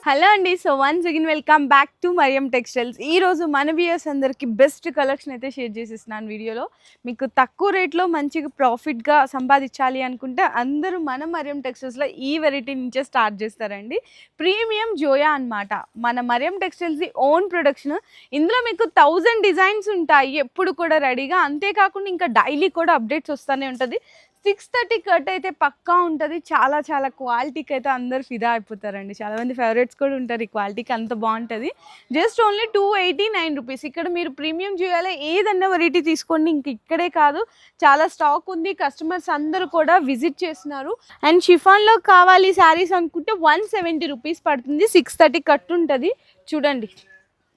Hello అండి. So once again welcome back to Mariyam textiles. ఈరోజు మన వ్యూయర్స్ అందరికీ బెస్ట్ కలెక్షన్ అయితే షేర్ చేసేస్తున్నాను వీడియోలో. మీకు తక్కువ రేట్లో మంచిగా ప్రాఫిట్గా సంపాదించాలి అనుకుంటే అందరూ మన మరియం టెక్స్టైల్స్లో ఈ వెరైటీ నుంచే స్టార్ట్ చేస్తారండి. ప్రీమియం జోయా అనమాట మన మరియం టెక్స్టైల్స్ది ఓన్ ప్రొడక్షన్. ఇందులో మీకు 1000 డిజైన్స్ ఉంటాయి ఎప్పుడు కూడా రెడీగా. అంతేకాకుండా ఇంకా డైలీ కూడా అప్డేట్స్ వస్తూనే ఉంటుంది. 630 కట్ అయితే పక్కా ఉంటుంది. చాలా చాలా క్వాలిటీకి అయితే అందరు ఫిదా అయిపోతారండి. చాలామంది ఫేవరెట్స్ కూడా ఉంటారు ఈ క్వాలిటీకి, అంత బాగుంటుంది. Just only 289 rupees. ఇక్కడ మీరు ప్రీమియం చేయాలి ఏదన్నా వెరైటీ తీసుకోండి. ఇంక ఇక్కడే కాదు, చాలా స్టాక్ ఉంది. కస్టమర్స్ అందరూ కూడా విజిట్ చేస్తున్నారు. అండ్ షిఫాన్లో కావాలి శారీస్ అనుకుంటే 170 రూపీస్ పడుతుంది. 630 కట్ ఉంటుంది. చూడండి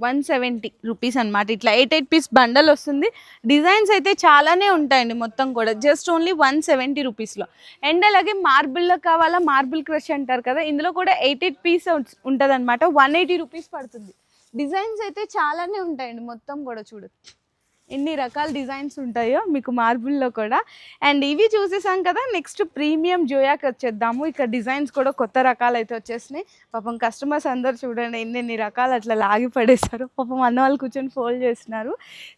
170 రూపీస్ అనమాట. ఇట్లా 8 పీస్ బండల్ వస్తుంది. డిజైన్స్ అయితే చాలానే ఉంటాయండి మొత్తం కూడా. జస్ట్ ఓన్లీ 170 రూపీస్లో. అండ్ అలాగే మార్బుల్లో కావాలా, మార్బుల్ క్రష్ అంటారు కదా, ఇందులో కూడా 8 పీస్ ఉంటుంది అనమాట. 180 రూపీస్ పడుతుంది. డిజైన్స్ అయితే చాలానే ఉంటాయండి మొత్తం కూడా. చూడు ఎన్ని రకాల డిజైన్స్ ఉంటాయో మీకు మార్బుల్లో కూడా. అండ్ ఇవి చూసేసాం కదా, నెక్స్ట్ ప్రీమియం జోయాకి వచ్చేద్దాము. ఇక్కడ డిజైన్స్ కూడా కొత్త రకాలు అయితే వచ్చేసినాయి. పాపం కస్టమర్స్ అందరు చూడండి ఎన్ని రకాలు అట్లా లాగి పడేస్తారు. పాపం అన్న వాళ్ళు కూర్చొని ఫోల్డ్ చేస్తున్నారు.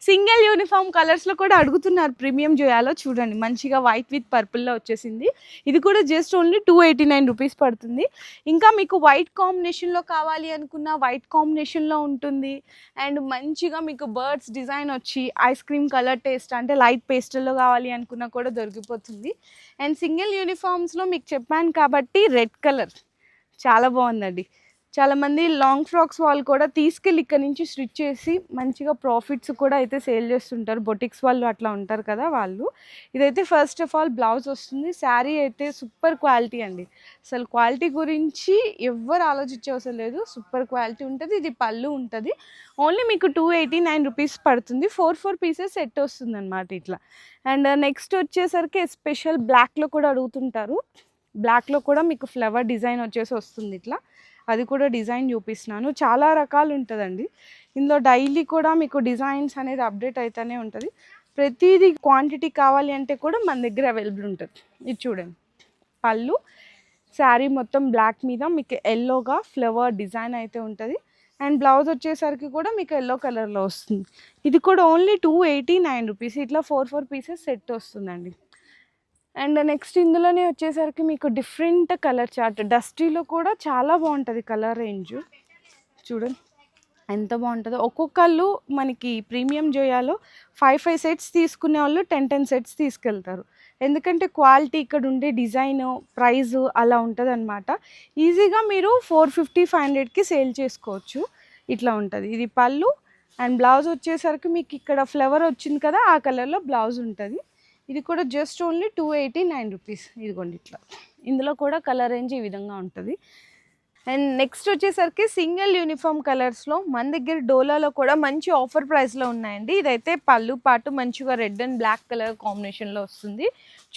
సింగిల్ యూనిఫామ్ కలర్స్లో కూడా అడుగుతున్నారు ప్రీమియం జోయాలో. చూడండి మంచిగా వైట్ విత్ పర్పుల్లో వచ్చేసింది. ఇది కూడా జస్ట్ ఓన్లీ 289 రూపీస్ పడుతుంది. ఇంకా మీకు వైట్ కాంబినేషన్లో కావాలి అనుకున్న వైట్ కాంబినేషన్లో ఉంటుంది. అండ్ మంచిగా మీకు బర్డ్స్ డిజైన్ వచ్చి ఐస్ క్రీమ్ కలర్ టేస్ట్ అంటే లైట్ పేస్టల్లో కావాలి అనుకున్నా కూడా దొరికిపోతుంది. అండ్ సింగిల్ యూనిఫామ్స్లో మీకు చెప్పాను కాబట్టి రెడ్ కలర్ చాలా బాగుందండి. చాలామంది లాంగ్ ఫ్రాక్స్ వాళ్ళు కూడా తీసుకెళ్ళి ఇక్కడ నుంచి స్టిచ్ చేసి మంచిగా ప్రాఫిట్స్ కూడా అయితే సేల్ చేస్తుంటారు. బొటిక్స్ వాళ్ళు అట్లా ఉంటారు కదా వాళ్ళు. ఇదైతే ఫస్ట్ ఆఫ్ ఆల్ బ్లౌజ్ వస్తుంది. శారీ అయితే సూపర్ క్వాలిటీ అండి. అసలు క్వాలిటీ గురించి ఎవ్వరు ఆలోచించే అవసరం లేదు. సూపర్ క్వాలిటీ ఉంటుంది. ఇది పళ్ళు ఉంటుంది. ఓన్లీ మీకు 289 రూపీస్ పడుతుంది. 4 పీసెస్ సెట్ వస్తుంది అనమాట ఇట్లా. అండ్ నెక్స్ట్ వచ్చేసరికి స్పెషల్ బ్లాక్లో కూడా అడుగుతుంటారు. బ్లాక్లో కూడా మీకు ఫ్లవర్ డిజైన్ వచ్చేసి వస్తుంది ఇట్లా. అది కూడా డిజైన్ చూపిస్తున్నాను. చాలా రకాలు ఉంటుందండి ఇందులో. డైలీ కూడా మీకు డిజైన్స్ అనేది అప్డేట్ అవుతూనే ఉంటుంది. ప్రతిదీ క్వాంటిటీ కావాలి అంటే కూడా మన దగ్గర అవైలబుల్ ఉంటుంది. ఇది చూడండి పళ్ళు. శారీ మొత్తం బ్లాక్ మీద మీకు ఎల్లోగా ఫ్లవర్ డిజైన్ అయితే ఉంటుంది. అండ్ బ్లౌజ్ వచ్చేసరికి కూడా మీకు ఎల్లో కలర్లో వస్తుంది. ఇది కూడా ఓన్లీ 289 రూపీస్. ఇట్లా 4 పీసెస్ సెట్ వస్తుందండి. అండ్ నెక్స్ట్ ఇందులోనే వచ్చేసరికి మీకు డిఫరెంట్ కలర్ చార్ట్. డస్టీలో కూడా చాలా బాగుంటుంది కలర్ రేంజ్. చూడండి ఎంత బాగుంటుందో. ఒక్కొక్కళ్ళు మనకి ప్రీమియం జోయాలో 5 సెట్స్ తీసుకునే వాళ్ళు 10 సెట్స్ తీసుకెళ్తారు. ఎందుకంటే క్వాలిటీ, ఇక్కడ ఉండే డిజైను, ప్రైజు అలా ఉంటుంది అనమాట. ఈజీగా మీరు 450-500కి సేల్ చేసుకోవచ్చు. ఇట్లా ఉంటుంది. ఇది పళ్ళు. అండ్ బ్లౌజ్ వచ్చేసరికి మీకు ఇక్కడ ఫ్లవర్ వచ్చింది కదా, ఆ కలర్లో బ్లౌజ్ ఉంటుంది. ఇది కూడా జస్ట్ ఓన్లీ 289 రూపీస్. ఇదిగోండి ఇట్లా. ఇందులో కూడా కలర్ రేంజ్ ఈ విధంగా ఉంటుంది. అండ్ నెక్స్ట్ వచ్చేసరికి సింగిల్ యూనిఫామ్ కలర్స్లో మన దగ్గర డోలాలో కూడా మంచి ఆఫర్ ప్రైస్లో ఉన్నాయండి. ఇదైతే పళ్ళు పాటు మంచిగా రెడ్ అండ్ బ్లాక్ కలర్ కాంబినేషన్లో వస్తుంది.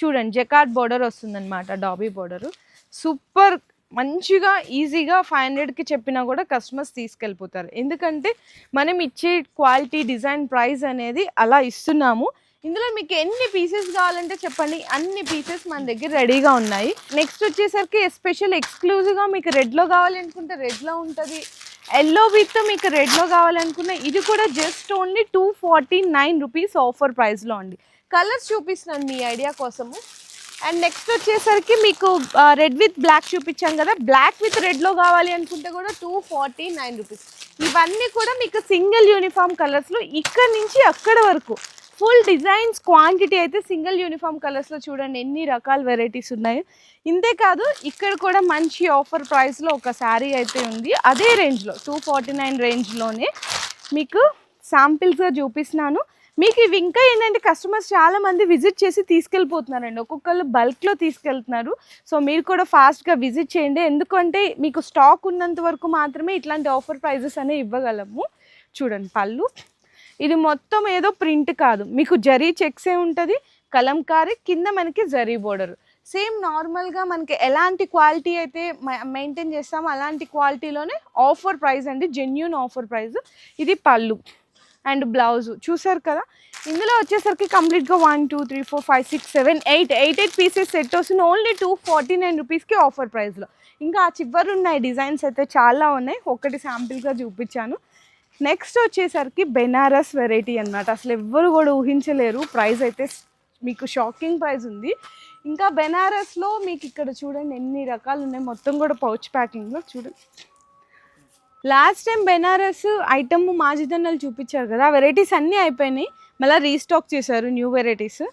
చూడండి జకార్డ్ బోర్డర్ వస్తుంది అనమాట, డాబీ బోర్డరు. సూపర్ మంచిగా ఈజీగా 500కి చెప్పినా కూడా కస్టమర్స్ తీసుకెళ్ళిపోతారు. ఎందుకంటే మనం ఇచ్చే క్వాలిటీ, డిజైన్, ప్రైస్ అనేది అలా ఇస్తున్నాము. ఇందులో మీకు ఎన్ని పీసెస్ కావాలంటే చెప్పండి, అన్ని పీసెస్ మన దగ్గర రెడీగా ఉన్నాయి. నెక్స్ట్ వచ్చేసరికి ఎస్పెషల్ ఎక్స్క్లూజివ్గా మీకు రెడ్లో కావాలనుకుంటే రెడ్లో ఉంటుంది. ఎల్లో విత్ మీకు రెడ్లో కావాలనుకున్న ఇది కూడా జస్ట్ ఓన్లీ 249 రూపీస్ ఆఫర్ ప్రైస్లో అండి. కలర్స్ చూపిస్తున్నాను మీ ఐడియా కోసము. అండ్ నెక్స్ట్ వచ్చేసరికి మీకు రెడ్ విత్ బ్లాక్ చూపించాం కదా, బ్లాక్ విత్ రెడ్లో కావాలి అనుకుంటే కూడా 249 రూపీస్. ఇవన్నీ కూడా మీకు సింగిల్ యూనిఫామ్ కలర్స్లో ఇక్కడ నుంచి అక్కడ వరకు ఫుల్ డిజైన్స్ క్వాంటిటీ అయితే సింగిల్ యూనిఫామ్ కలర్స్లో. చూడండి ఎన్ని రకాల వెరైటీస్ ఉన్నాయి. ఇంతే కాదు, ఇక్కడ కూడా మంచి ఆఫర్ ప్రైస్లో ఒక శారీ అయితే ఉంది. అదే రేంజ్లో 249 రేంజ్లోనే మీకు శాంపిల్స్గా చూపిస్తున్నాను. మీకు ఇవి ఇంకా ఏంటంటే కస్టమర్స్ చాలామంది విజిట్ చేసి తీసుకెళ్ళిపోతున్నారండి. ఒక్కొక్కళ్ళు బల్క్లో తీసుకెళ్తున్నారు. సో మీరు కూడా ఫాస్ట్గా విజిట్ చేయండి. ఎందుకంటే మీకు స్టాక్ ఉన్నంత వరకు మాత్రమే ఇట్లాంటి ఆఫర్ ప్రైజెస్ అనేవి ఇవ్వగలము. చూడండి పళ్ళు. ఇది మొత్తం ఏదో ప్రింట్ కాదు, మీకు జరీ చెక్సే ఉంటుంది. కలంకారీ కింద మనకి జరీ బోర్డర్. సేమ్ నార్మల్గా మనకి ఎలాంటి క్వాలిటీ అయితే మెయింటైన్ చేస్తామో అలాంటి క్వాలిటీలోనే ఆఫర్ ప్రైస్ అండి, జెన్యూన్ ఆఫర్ ప్రైస్. ఇది పళ్ళు అండ్ బ్లౌజు చూసారు కదా. ఇందులో వచ్చేసరికి కంప్లీట్గా 1 2 3 4 5 6 7 8 పీసెస్ సెట్ వస్తుంది. ఓన్లీ 249 రూపీస్కి ఆఫర్ ప్రైస్లో. ఇంకా ఆ చివరి ఉన్నాయి డిజైన్స్ అయితే చాలా ఉన్నాయి, ఒకటి శాంపిల్గా చూపించాను. నెక్స్ట్ వచ్చేసరికి బెనారస్ వెరైటీ అన్నమాట. అసలు ఎవ్వరు కూడా ఊహించలేరు, ప్రైస్ అయితే మీకు షాకింగ్ ప్రైస్ ఉంది. ఇంకా బెనారస్లో మీకు ఇక్కడ చూడండి ఎన్ని రకాలు ఉన్నాయి, మొత్తం కూడా పౌచ్ ప్యాకింగ్లో చూడండి. లాస్ట్ టైం బెనారస్ ఐటమ్ మాజిదన్నలు చూపించారు కదా, వెరైటీస్ అన్నీ అయిపోయినాయి, మళ్ళీ రీస్టాక్ చేశారు న్యూ వెరైటీస్.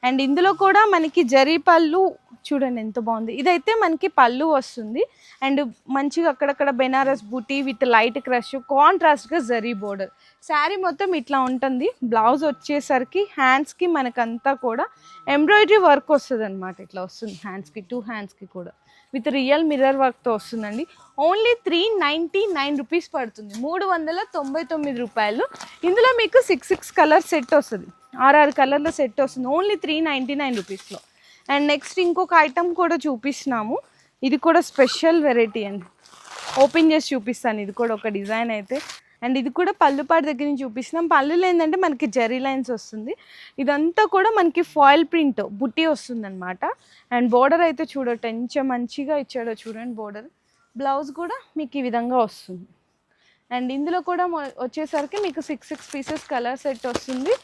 అండ్ ఇందులో కూడా మనకి జరీ పళ్ళు చూడండి ఎంత బాగుంది. ఇదైతే మనకి పళ్ళు వస్తుంది అండ్ మంచిగా అక్కడక్కడ బెనారస్ బూటీ విత్ లైట్ క్రష్, కాంట్రాస్ట్గా జరీ బోర్డర్. శారీ మొత్తం ఇట్లా ఉంటుంది. బ్లౌజ్ వచ్చేసరికి హ్యాండ్స్కి మనకంతా కూడా ఎంబ్రాయిడరీ వర్క్ వస్తుంది అనమాట. ఇట్లా వస్తుంది హ్యాండ్స్కి, 2 హ్యాండ్స్కి కూడా విత్ రియల్ మిర్రర్ వర్క్తో వస్తుందండి. ఓన్లీ 399 రూపీస్ పడుతుంది, 399 రూపాయలు. ఇందులో మీకు 6 కలర్ సెట్ వస్తుంది, 6 కలర్ల సెట్ వస్తుంది, ఓన్లీ 399 రూపీస్లో. అండ్ నెక్స్ట్ ఇంకొక ఐటమ్ కూడా చూపిస్తున్నాము, ఇది కూడా స్పెషల్ వెరైటీ అండి. ఓపెన్ చేసి చూపిస్తాను, ఇది కూడా ఒక డిజైన్ అయితే. అండ్ ఇది కూడా పళ్ళుపాటి దగ్గర నుంచి చూపిస్తున్నాం. పళ్ళులో ఏంటంటే మనకి జరీ లైన్స్ వస్తుంది, ఇదంతా కూడా మనకి ఫాయిల్ ప్రింట్ బుట్టి వస్తుంది అనమాట. అండ్ బోర్డర్ అయితే చూడటం ఎంత మంచిగా ఇచ్చాడో చూడండి బోర్డర్. బ్లౌజ్ కూడా మీకు ఈ విధంగా వస్తుంది. అండ్ ఇందులో కూడా వచ్చేసరికి మీకు 6 పీసెస్ కలర్ సెట్ వస్తుంది,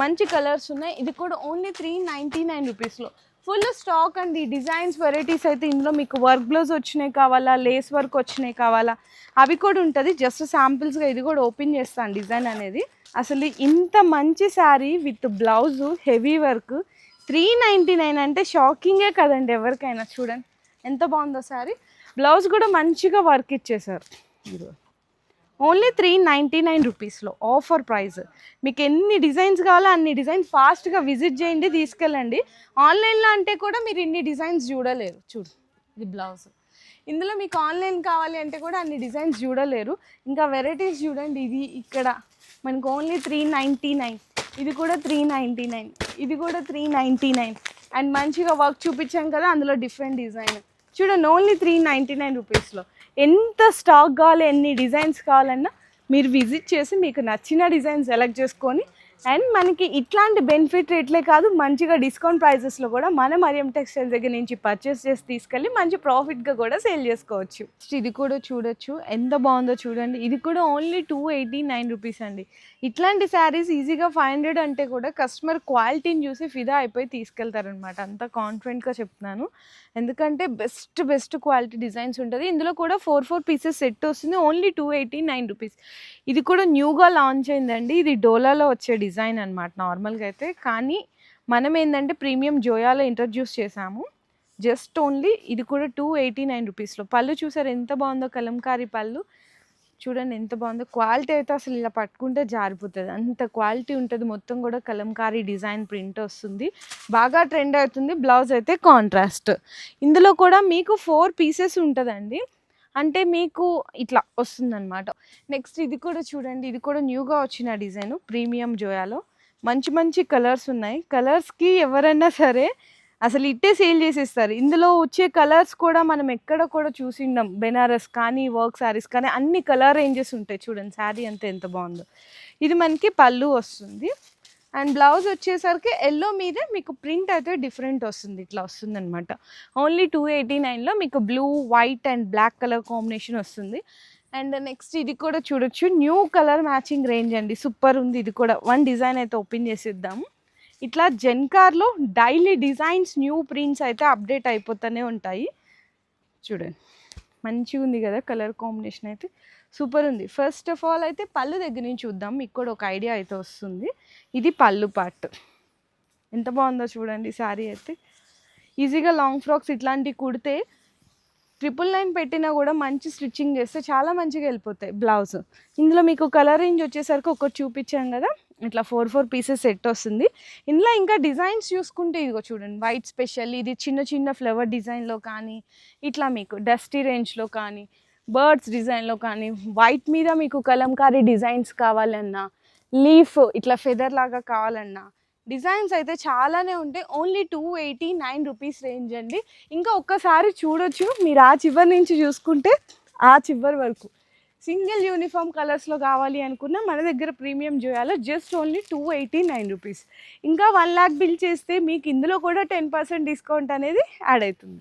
మంచి కలర్స్ ఉన్నాయి. ఇది కూడా ఓన్లీ 399 రూపీస్లో ఫుల్ స్టాక్ అండి. డిజైన్స్ వెరైటీస్ అయితే ఇందులో మీకు వర్క్ బ్లౌజ్ వచ్చినాయి కావాలా, లేస్ వర్క్ వచ్చినాయి కావాలా, అవి కూడా ఉంటుంది. జస్ట్ శాంపిల్స్గా ఇది కూడా ఓపెన్ చేస్తాను డిజైన్ అనేది. అసలు ఇంత మంచి sari with blouse heavy work 399 అంటే షాకింగే కదండి ఎవరికైనా. చూడండి ఎంత బాగుందో శారీ. బ్లౌజ్ కూడా మంచిగా వర్క్ ఇచ్చేసారు. ఓన్లీ 399 రూపీస్లో ఆఫర్ ప్రైస్. మీకు ఎన్ని డిజైన్స్ కావాలో అన్ని డిజైన్స్ ఫాస్ట్గా విజిట్ చేయండి, తీసుకెళ్ళండి. ఆన్లైన్లో అంటే కూడా మీరు ఇన్ని డిజైన్స్ చూడలేరు. చూడు ఇది బ్లౌజ్. ఇందులో మీకు ఆన్లైన్ కావాలి అంటే కూడా అన్ని డిజైన్స్ చూడలేరు. ఇంకా వెరైటీస్ చూడండి, ఇది ఇక్కడ మనకు ఓన్లీ 399, ఇది కూడా 399, ఇది కూడా 399. అండ్ మంచిగా వర్క్ చూపించాం కదా, అందులో డిఫరెంట్ డిజైన్ చూడండి, ఓన్లీ 399 రూపీస్లో. ఎంత స్టాక్ కావాలి, ఎన్ని డిజైన్స్ కావాలన్నా మీరు విజిట్ చేసి మీకు నచ్చిన డిజైన్ సెలెక్ట్ చేసుకొని, అండ్ మనకి ఇట్లాంటి బెనిఫిట్ రేట్లే కాదు, మంచిగా డిస్కౌంట్ ప్రైజెస్లో కూడా మన మరియం టెక్స్టైల్ దగ్గర నుంచి పర్చేస్ చేసి తీసుకెళ్ళి మంచి ప్రాఫిట్గా కూడా సేల్ చేసుకోవచ్చు. ఇది కూడా చూడొచ్చు ఎంత బాగుందో చూడండి. ఇది కూడా ఓన్లీ 289 రూపీస్ అండి. ఇట్లాంటి శారీస్ ఈజీగా 500 అంటే కూడా కస్టమర్ క్వాలిటీని చూసి ఫిదా అయిపోయి తీసుకెళ్తారనమాట. అంత కాన్ఫిడెంట్గా చెప్తున్నాను, ఎందుకంటే బెస్ట్ క్వాలిటీ డిజైన్స్ ఉంటుంది. ఇందులో కూడా 4 పీసెస్ సెట్ వస్తుంది, ఓన్లీ 289 రూపీస్. ఇది కూడా న్యూగా లాంచ్ అయిందండి, ఇది డోలాలో వచ్చే డిజైన్ అనమాట నార్మల్గా అయితే. కానీ మనం ఏంటంటే ప్రీమియం జోయాలో ఇంట్రడ్యూస్ చేసాము. జస్ట్ ఓన్లీ ఇది కూడా 289 రూపీస్లో. పళ్ళు చూసారు ఎంత బాగుందో, కలంకారీ పళ్ళు చూడండి ఎంత బాగుందో. క్వాలిటీ అయితే అసలు ఇలా పట్టుకుంటే జారిపోతుంది, అంత క్వాలిటీ ఉంటుంది. మొత్తం కూడా కలంకారీ డిజైన్ ప్రింట్ వస్తుంది, బాగా ట్రెండ్ అవుతుంది. బ్లౌజ్ అయితే కాంట్రాస్ట్. ఇందులో కూడా మీకు 4 పీసెస్ ఉంటుందండి, అంటే మీకు ఇట్లా వస్తుందన్నమాట. నెక్స్ట్ ఇది కూడా చూడండి, ఇది కూడా న్యూగా వచ్చిన డిజైన్ ప్రీమియం జోయాలో. మంచి కలర్స్ ఉన్నాయి. కలర్స్కి ఎవరైనా సరే అసలు ఇట్టే సేల్ చేసేస్తారు. ఇందులో వచ్చే కలర్స్ కూడా మనం ఎక్కడ కూడా చూసిండాం, బెనారస్ కానీ వర్క్ శారీస్ కానీ అన్ని కలర్ రేంజెస్ ఉంటాయి. చూడండి శారీ అంతా ఎంత బాగుందో. ఇది మనకి పళ్ళు వస్తుంది అండ్ బ్లౌజ్ వచ్చేసరికి ఎల్లో మీదే మీకు ప్రింట్ అయితే డిఫరెంట్ వస్తుంది, ఇట్లా వస్తుంది అనమాట. ఓన్లీ 289లో మీకు blue, white and black colour combination వస్తుంది. అండ్ నెక్స్ట్ ఇది కూడా చూడొచ్చు, న్యూ కలర్ మ్యాచింగ్ రేంజ్ అండి, సూపర్ ఉంది. ఇది కూడా 1 డిజైన్ అయితే ఓపెన్ చేసిద్దాము. ఇట్లా జెన్కార్లో డైలీ డిజైన్స్, న్యూ ప్రింట్స్ అయితే అప్డేట్ అయిపోతూనే ఉంటాయి. చూడండి మంచిగా ఉంది కదా, కలర్ కాంబినేషన్ అయితే సూపర్ ఉంది. ఫస్ట్ ఆఫ్ ఆల్ అయితే పళ్ళు దగ్గర నుంచి చూద్దాం, మీకు కూడా ఒక ఐడియా అయితే వస్తుంది. ఇది పళ్ళు పార్ట్ ఎంత బాగుందో చూడండి. శారీ అయితే ఈజీగా లాంగ్ ఫ్రాక్స్ ఇట్లాంటివి కుడితే 999 పెట్టినా కూడా మంచి స్టిచ్చింగ్ చేస్తే చాలా మంచిగా వెళ్ళిపోతాయి. బ్లౌజ్ ఇందులో మీకు కలర్ రేంజ్ వచ్చేసరికి ఒకటి చూపించాం కదా, ఇట్లా 4 పీసెస్ సెట్ వస్తుంది. ఇందులో ఇంకా డిజైన్స్ చూసుకుంటే ఇదిగో చూడండి, వైట్ స్పెషల్, ఇది చిన్న ఫ్లవర్ డిజైన్లో కానీ, ఇట్లా మీకు డస్టీ రేంజ్లో కానీ, బర్డ్స్ డిజైన్లో కానీ, వైట్ మీద మీకు కలంకారీ డిజైన్స్ కావాలన్నా, లీఫ్ ఇట్లా ఫెదర్ లాగా కావాలన్నా డిజైన్స్ అయితే చాలానే ఉంటాయి. ఓన్లీ 289 రూపీస్ రేంజ్ అండి. ఇంకా ఒక్కసారి చూడొచ్చు మీరు, ఆ చివరి నుంచి చూసుకుంటే ఆ చివరి వరకు సింగిల్ యూనిఫామ్ కలర్స్లో కావాలి అనుకున్న మన దగ్గర ప్రీమియం జోయాలో జస్ట్ ఓన్లీ 289 రూపీస్. ఇంకా 1 lakh బిల్ చేస్తే మీకు ఇందులో కూడా 10% డిస్కౌంట్ అనేది యాడ్ అవుతుంది.